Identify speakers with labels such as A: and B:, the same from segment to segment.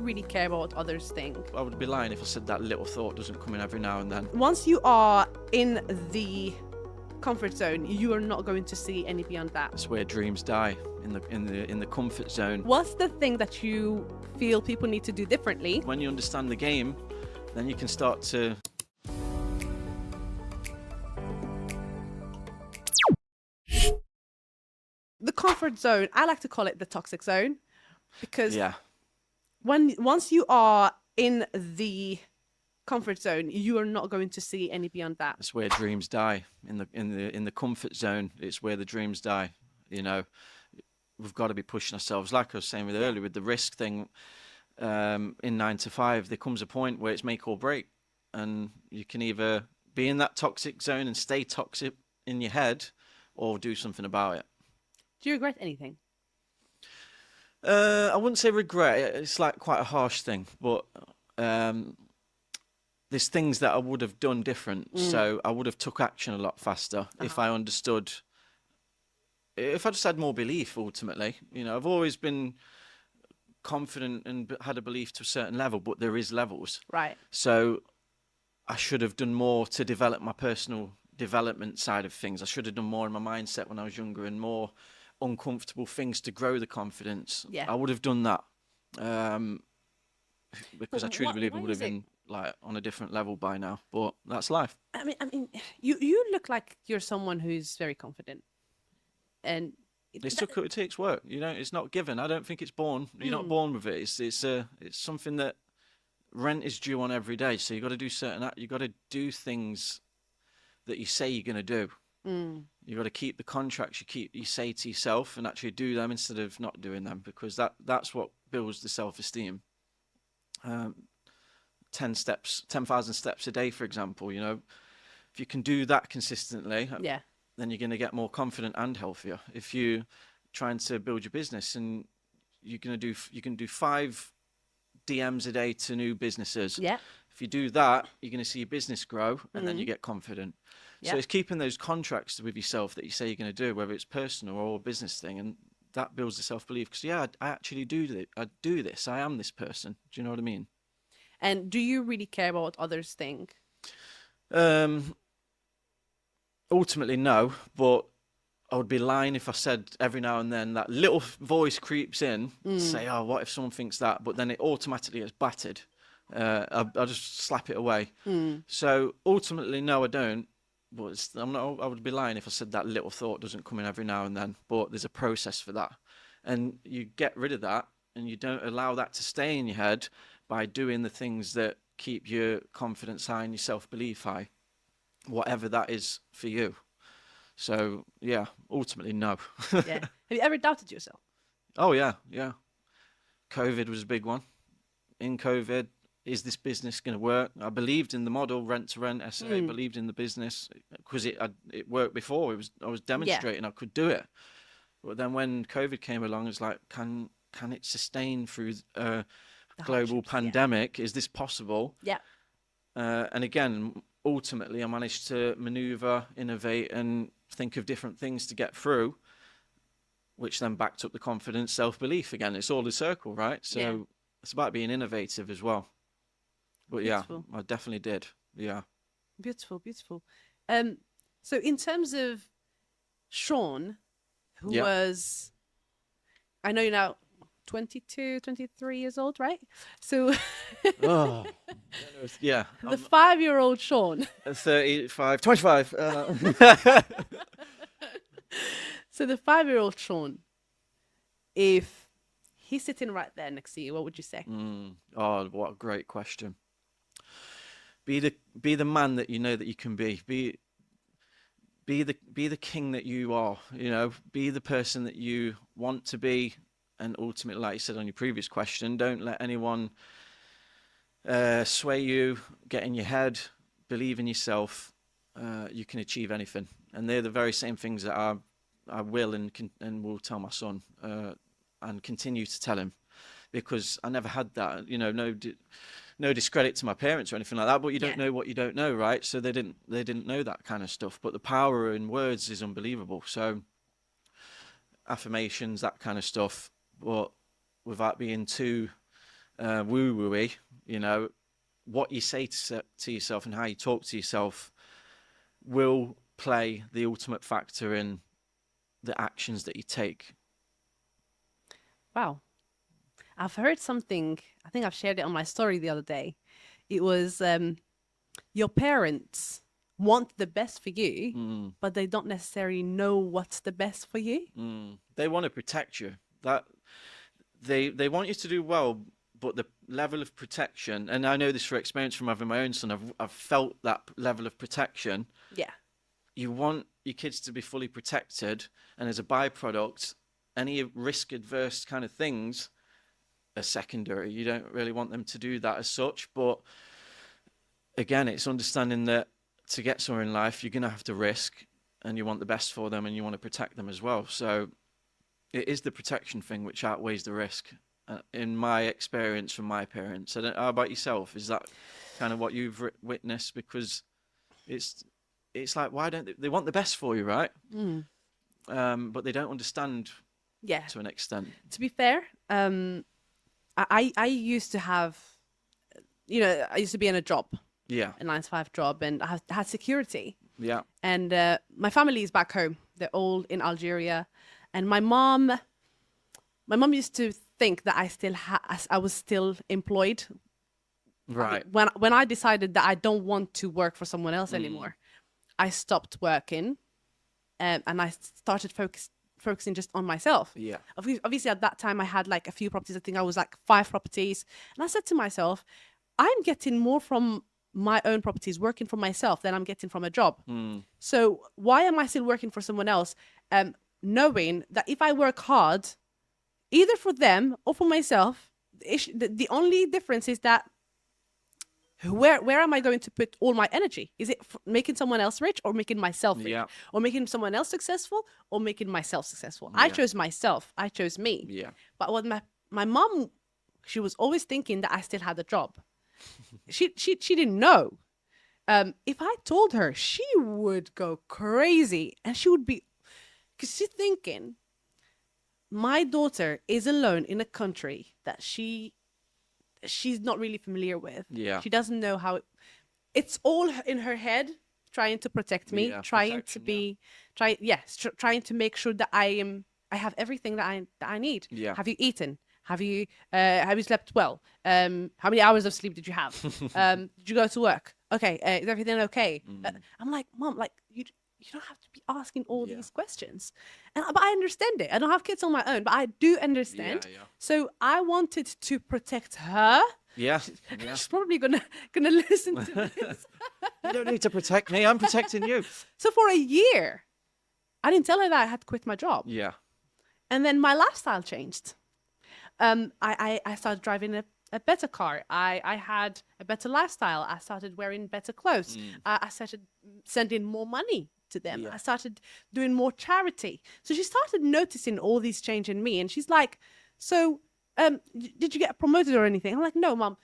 A: really care about what others think?
B: I would be lying if I said that little thought doesn't come in every now and then.
A: Once you are in the comfort zone, you are not going to see any beyond that.
B: That's where dreams die, in the comfort zone.
A: What's the thing that you feel people need to do differently?
B: When you understand the game, then you can start to...
A: The comfort zone, I like to call it the toxic zone, because
B: Yeah.
A: once you are in the comfort zone, you are not going to see any beyond that.
B: That's where dreams die, in the comfort zone. It's where the dreams die. You know, we've got to be pushing ourselves. Like I was saying earlier with the risk thing, in 9 to 5, there comes a point where it's make or break, and you can either be in that toxic zone and stay toxic in your head, or do something about it.
A: Do you regret anything?
B: I wouldn't say regret. It's like quite a harsh thing, but there's things that I would have done different. So I would have took action a lot faster if I understood. If I just had more belief, ultimately. You know, I've always been confident and had a belief to a certain level, but there is levels.
A: Right.
B: So I should have done more to develop my personal development side of things. I should have done more in my mindset when I was younger, and more uncomfortable things to grow the confidence.
A: Yeah.
B: I would have done that, because I truly believe I
A: why
B: would have
A: is it-
B: been like on a different level by now. But that's life.
A: I mean, you look like you're someone who's very confident, and
B: It takes work. You know, it's not given. I don't think it's born. You're not born with it. It's something that rent is due on every day. So you got to do you got to do things that you say you're going to do. You got to keep the contracts you say to yourself, and actually do them instead of not doing them, because that's what builds the self-esteem. 10,000 steps a day, for example. You know, if you can do that consistently,
A: yeah,
B: then you're going to get more confident and healthier. If you're trying to build your business and you can do 5 DMs a day to new businesses.
A: yeah,
B: If you do that, you're going to see your business grow, and then you get confident.
A: Yeah.
B: So it's keeping those contracts with yourself that you say you're going to do, whether it's personal or a business thing, and that builds the self-belief. Because I actually do this. I do this. I am this person. Do you know what I mean?
A: And do you really care about what others think?
B: Ultimately, no. But I would be lying if I said every now and then that little voice creeps in, say, "Oh, what if someone thinks that?" But then it automatically gets battered. I'll just slap it away. So ultimately, no, I don't. But I'm not. I would be lying if I said that little thought doesn't come in every now and then. But there's a process for that, and you get rid of that, and you don't allow that to stay in your head by doing the things that keep your confidence high and your self-belief high, whatever that is for you. So yeah, ultimately, no.
A: Yeah. Have you ever doubted yourself?
B: Oh yeah. COVID was a big one. In COVID, is this business going to work? I believed in the model, rent to rent, SA. Believed in the business because it worked before. I was demonstrating I could do it. But then when COVID came along, it's like, can it sustain through a global
A: hardships,
B: pandemic? Is this possible?
A: Yeah.
B: And again, ultimately, I managed to maneuver, innovate, and think of different things to get through, which then backed up the confidence, self-belief again. It's all a circle, right? So it's about being innovative as well. But
A: Beautiful.
B: yeah, I definitely did. Yeah.
A: Beautiful, beautiful. So in terms of Sean, who was, I know you're now 22, 23 years old, right? So
B: Oh, yeah.
A: the 5-year-old Sean.
B: 35, 25.
A: So the 5-year-old Sean, if he's sitting right there next to you, what would you say?
B: Oh, what a great question. Be the man that you know that you can be. Be the king that you are. You know, be the person that you want to be. And ultimately, like you said on your previous question, don't let anyone sway you, get in your head, believe in yourself. You can achieve anything. And they're the very same things that I will and will tell my son, and continue to tell him, because I never had that. You know, no discredit to my parents or anything like that, but you don't know what you don't know, right? So they didn't know that kind of stuff. But the power in words is unbelievable. So affirmations, that kind of stuff, but without being too woo-woo-y, you know, what you say to yourself and how you talk to yourself will play the ultimate factor in the actions that you take.
A: Wow. I've heard something, I think I've shared it on my story the other day. It was your parents want the best for you, but they don't necessarily know what's the best for you.
B: They want to protect you. That they want you to do well, but the level of protection, and I know this for experience from having my own son, I've felt that level of protection.
A: Yeah.
B: You want your kids to be fully protected, and as a byproduct, any risk adverse kind of things are secondary. You don't really want them to do that as such, but again, it's understanding that to get somewhere in life, you're going to have to risk, and you want the best for them, and you want to protect them as well. So it is the protection thing which outweighs the risk, in my experience from my parents. How about yourself? Is that kind of what you've witnessed? Because it's like, why don't they want the best for you, right? But they don't understand.
A: Yeah.
B: To an extent.
A: To be fair, I used to have, I used to be in a job.
B: Yeah.
A: A 9 to 5 job, and I had security.
B: Yeah.
A: And my family is back home. They're all in Algeria, and my mom used to think that I was still employed.
B: Right.
A: When I decided that I don't want to work for someone else anymore, I stopped working, and I started focusing just on myself.
B: Yeah.
A: Obviously, at that time, I had like a few properties. I think I was like 5 properties, and I said to myself, I'm getting more from my own properties working for myself than I'm getting from a job. So why am I still working for someone else? Knowing that if I work hard, either for them or for myself, the only difference is that where am I going to put all my energy? Is it making someone else rich, or making myself rich?
B: Yeah.
A: Or making someone else successful, or making myself successful? I chose myself. I chose me.
B: Yeah.
A: But what my mom, she was always thinking that I still had a job. She didn't know. If I told her, she would go crazy, and she would be, because she's thinking, my daughter is alone in a country that she's not really familiar with.
B: Yeah.
A: She doesn't know how it's all in her head, trying to protect me, trying to make sure that I have everything that I need.
B: Yeah.
A: Have you eaten? Have you slept well? How many hours of sleep did you have? Did you go to work? Okay, is everything okay? I'm like, Mom, like you don't have to be asking all these questions. But I understand it. I don't have kids on my own, but I do understand.
B: Yeah.
A: So I wanted to protect her.
B: Yeah.
A: She's probably gonna listen to this.
B: You don't need to protect me. I'm protecting you.
A: So for a year, I didn't tell her that I had quit my job.
B: Yeah.
A: And then my lifestyle changed. I started driving a better car. I had a better lifestyle. I started wearing better clothes. I started sending more money to them.
B: Yeah.
A: I started doing more charity. So she started noticing all these change in me, and she's like, so did you get promoted or anything? I'm like, no, Mom,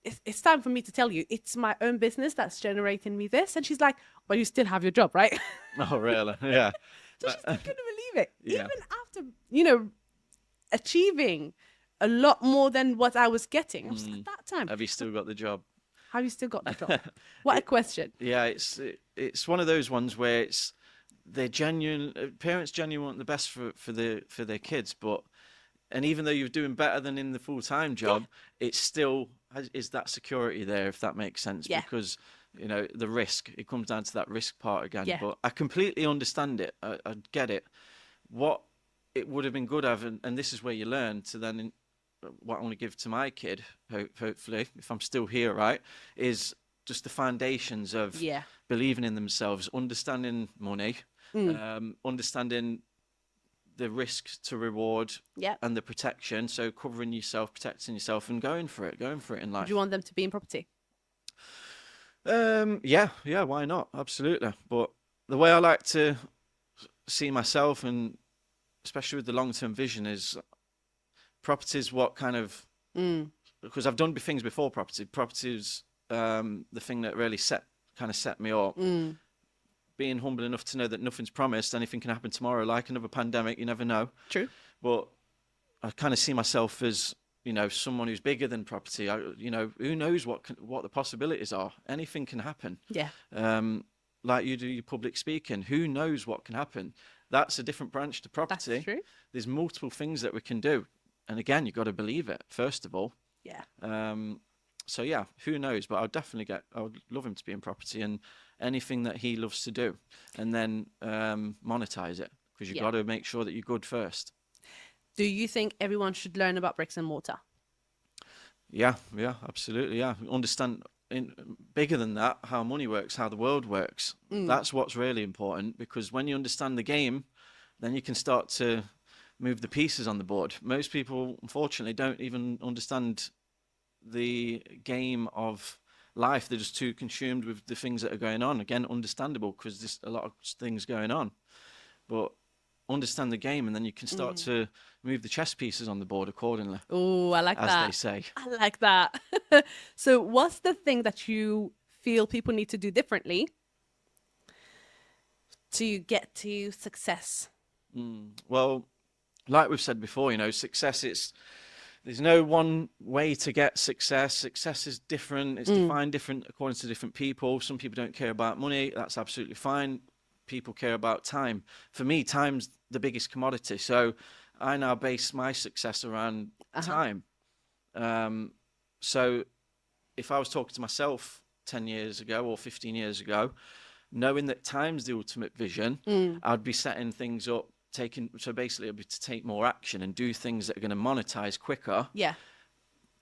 A: it's time for me to tell you, it's my own business that's generating me this. And she's like, but you still have your job, right?
B: Oh, really? Yeah.
A: So she still couldn't believe it.
B: Yeah.
A: Even after, achieving a lot more than what I was getting. I was at that time.
B: Have you still got the job?
A: Have you still got the job? What a question.
B: Yeah, it's one of those ones where they're genuine. Parents genuinely want the best for their kids, and even though you're doing better than in the full-time job, it still is that security there, if that makes sense.
A: Yeah.
B: Because the risk, it comes down to that risk part again.
A: Yeah.
B: But I completely understand it. I get it. What it would have been good of, and this is where you learn to then, what I want to give to my kid, hopefully, if I'm still here, right, is just the foundations of believing in themselves, understanding money, understanding the risk to reward and the protection. So covering yourself, protecting yourself, and going for it in life.
A: Do you want them to be in property?
B: Yeah, why not? Absolutely. But the way I like to see myself, and especially with the long-term vision, is property's what kind of, because I've done things before property. Property's the thing that really set me up. Being humble enough to know that nothing's promised, anything can happen tomorrow, like another pandemic, you never know.
A: True.
B: But I kind of see myself as someone who's bigger than property. Who knows what the possibilities are? Anything can happen.
A: Yeah.
B: Like you do your public speaking, who knows what can happen? That's a different branch to property.
A: That's true.
B: There's multiple things that we can do. And again, you've got to believe it, first of all.
A: Yeah.
B: So yeah, who knows? But I would love him to be in property and anything that he loves to do, and then monetize it, because you've got to make sure that you're good first.
A: Do you think everyone should learn about bricks and mortar?
B: Yeah, absolutely. Yeah, understand bigger than that, how money works, how the world works. That's what's really important, because when you understand the game, then you can start to move the pieces on the board. Most people, unfortunately, don't even understand the game of life. They're just too consumed with the things that are going on. Again, understandable, because there's a lot of things going on. But understand the game, and then you can start to move the chess pieces on the board accordingly.
A: Oh, I like that.
B: As they say.
A: I like that. So what's the thing that you feel people need to do differently to get to success?
B: Well, like we've said before, success, there's no one way to get success. Success is different. It's defined different according to different people. Some people don't care about money. That's absolutely fine. People care about time. For me, time's the biggest commodity. So I now base my success around time. So if I was talking to myself 10 years ago or 15 years ago, knowing that time's the ultimate vision, I'd be setting things up, so basically it'd be to take more action and do things that are going to monetize quicker.
A: Yeah.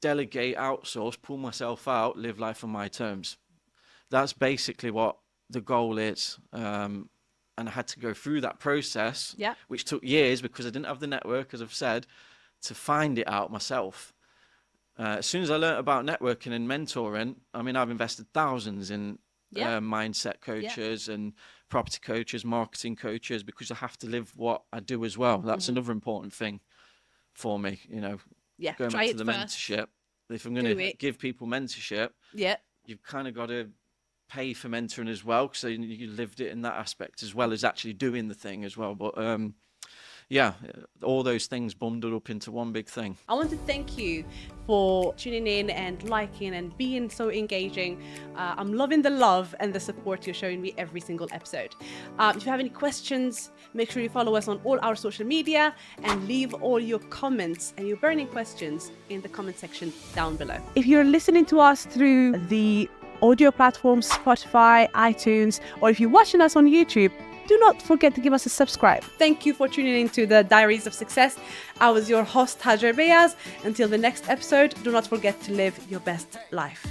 B: Delegate, outsource, pull myself out, live life on my terms. That's basically what the goal is. And I had to go through that process, which took years, because I didn't have the network, as I've said, to find it out myself. As soon as I learned about networking and mentoring, I've invested thousands in mindset coaches and property coaches, marketing coaches, because I have to live what I do as well. That's another important thing for me, going back to the mentorship. If I'm going to give people mentorship, you've kind of got to pay for mentoring as well, because you lived it in that aspect as well as actually doing the thing as well. But all those things bundled up into one big thing.
A: I want to thank you for tuning in and liking and being so engaging. I'm loving the love and the support you're showing me every single episode. If you have any questions, make sure you follow us on all our social media and leave all your comments and your burning questions in the comment section down below. If you're listening to us through the audio platforms, Spotify, iTunes, or if you're watching us on YouTube, do not forget to give us a subscribe. Thank you for tuning in to the Diaries of Success. I was your host, Hajar Beyaz. Until the next episode, do not forget to live your best life.